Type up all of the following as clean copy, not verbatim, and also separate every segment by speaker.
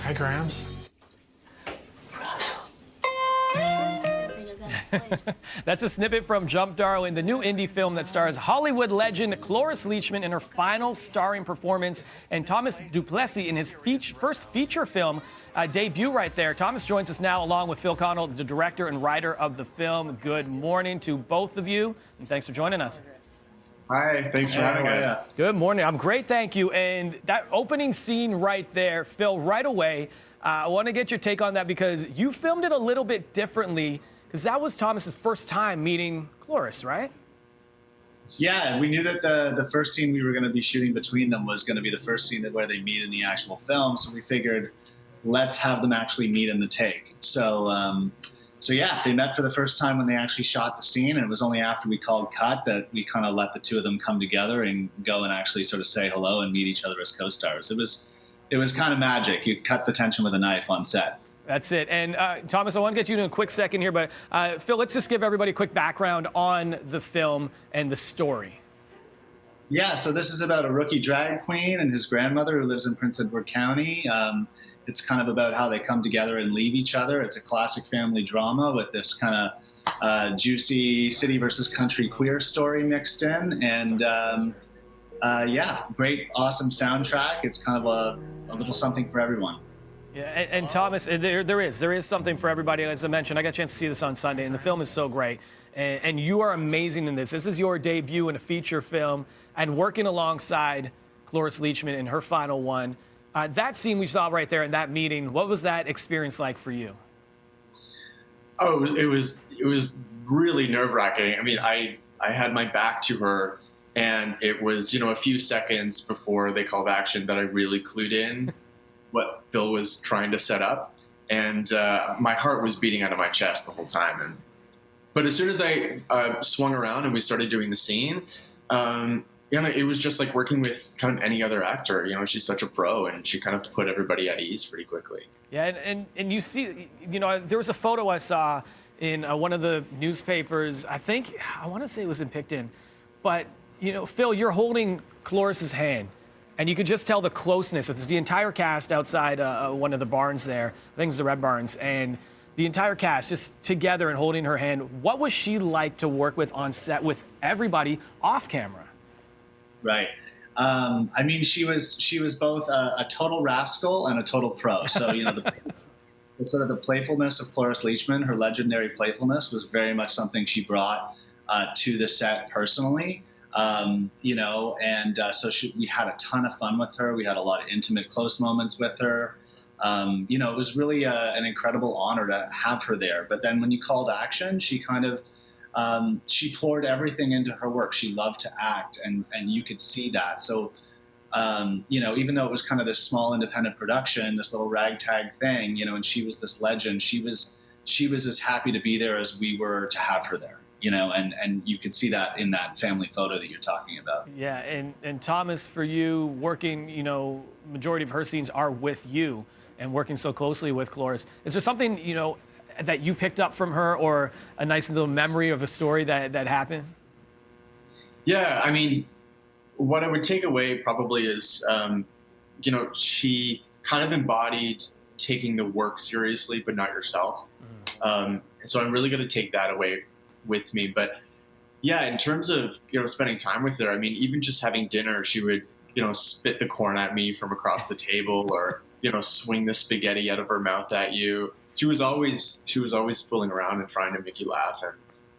Speaker 1: Hi, Grams.
Speaker 2: That's a snippet from Jump Darling, the new indie film that stars Hollywood legend Cloris Leachman in her final starring performance, and Thomas Duplessis in his first feature film debut right there. Thomas joins us now along with Phil Connell, the director and writer of the film. Good morning to both of you, and thanks for joining us.
Speaker 3: Hi, thanks for having us.
Speaker 2: Good morning. I'm great, thank you. And that opening scene right there, Phil, right away, I want to get your take on that because you filmed it a little bit differently because that was Thomas's first time meeting Cloris, right?
Speaker 3: Yeah, we knew that the first scene we were going to be shooting between them was going to be the first scene where they meet in the actual film. So we figured, let's have them actually meet in the take. So yeah, they met for the first time when they actually shot the scene, and it was only after we called cut that we kind of let the two of them come together and go and actually sort of say hello and meet each other as co-stars. It was kind of magic. You cut the tension with a knife on set.
Speaker 2: That's it. And Thomas, I want to get you in a quick second here, but Phil, let's just give everybody a quick background on the film and the story.
Speaker 3: Yeah, so this is about a rookie drag queen and his grandmother who lives in Prince Edward County. It's kind of about how they come together and leave each other. It's a classic family drama with this kind of juicy city versus country queer story mixed in. And yeah, great, awesome soundtrack. It's kind of a little something for everyone.
Speaker 2: Yeah, and Thomas, there is something for everybody. As I mentioned, I got a chance to see this on Sunday, and the film is so great. And you are amazing in this. This is your debut in a feature film, and working alongside Cloris Leachman in her final one. That scene we saw right there in that meeting, what was that experience like for you?
Speaker 4: Oh, it was really nerve-wracking. I mean, I had my back to her, and it was, a few seconds before they called action that I really clued in what Phil was trying to set up, and my heart was beating out of my chest the whole time. But as soon as I swung around and we started doing the scene, it was just like working with kind of any other actor. She's such a pro, and she kind of put everybody at ease pretty quickly. Yeah,
Speaker 2: and you see, there was a photo I saw in one of the newspapers. I want to say it was in Picton, but Phil, you're holding Cloris's hand. And you could just tell the closeness. It's the entire cast outside one of the barns there. I think it's the Red Barns. And the entire cast just together and holding her hand. What was she like to work with on set with everybody off camera?
Speaker 3: Right. I mean, she was both a total rascal and a total pro. So, the sort of the playfulness of Cloris Leachman, her legendary playfulness, was very much something she brought to the set personally. So we had a ton of fun with her. We had a lot of intimate, close moments with her. It was really an incredible honor to have her there. But then when you called action, she kind of, she poured everything into her work. She loved to act, and you could see that. So, even though it was kind of this small independent production, this little ragtag thing, and she was this legend, she was as happy to be there as we were to have her there. And you could see that in that family photo that you're talking about.
Speaker 2: Yeah, and Thomas, for you, working, majority of her scenes are with you and working so closely with Cloris. Is there something, that you picked up from her, or a nice little memory of a story that happened?
Speaker 4: Yeah, I mean, what I would take away probably is, she kind of embodied taking the work seriously, but not yourself. So I'm really going to take that away with me. But yeah, in terms of spending time with her, I mean, even just having dinner, she would spit the corn at me from across the table, or swing the spaghetti out of her mouth at you. She was always fooling around and trying to make you laugh,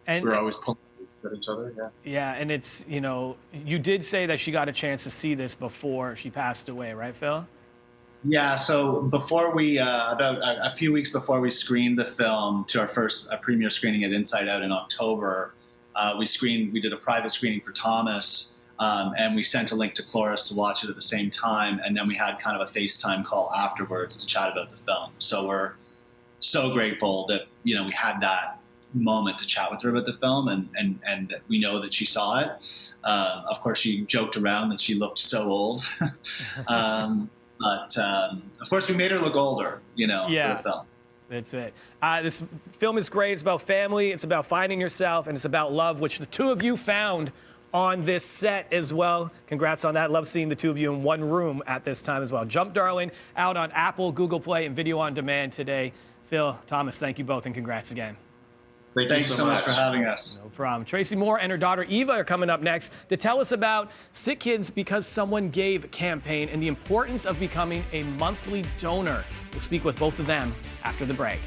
Speaker 4: and we were always pulling at each other.
Speaker 2: Yeah, and it's you did say that she got a chance to see this before she passed away, right, Phil?
Speaker 3: Yeah, so before we, about a few weeks before we screened the film to our first premiere screening at Inside Out in October, we did a private screening for Thomas, and we sent a link to Cloris to watch it at the same time, and then we had kind of a FaceTime call afterwards to chat about the film. So we're so grateful that, we had that moment to chat with her about the film, and that we know that she saw it. Of course, she joked around that she looked so old. But, of course, we made her look older, for the film.
Speaker 2: That's it. This film is great. It's about family. It's about finding yourself, and it's about love, which the two of you found on this set as well. Congrats on that. Love seeing the two of you in one room at this time as well. Jump Darling out on Apple, Google Play, and video on demand today. Phil, Thomas, thank you both, and congrats again.
Speaker 3: Thank you so much for having us.
Speaker 2: No problem. Tracy Moore and her daughter Eva are coming up next to tell us about Sick Kids Because Someone Gave campaign and the importance of becoming a monthly donor. We'll speak with both of them after the break.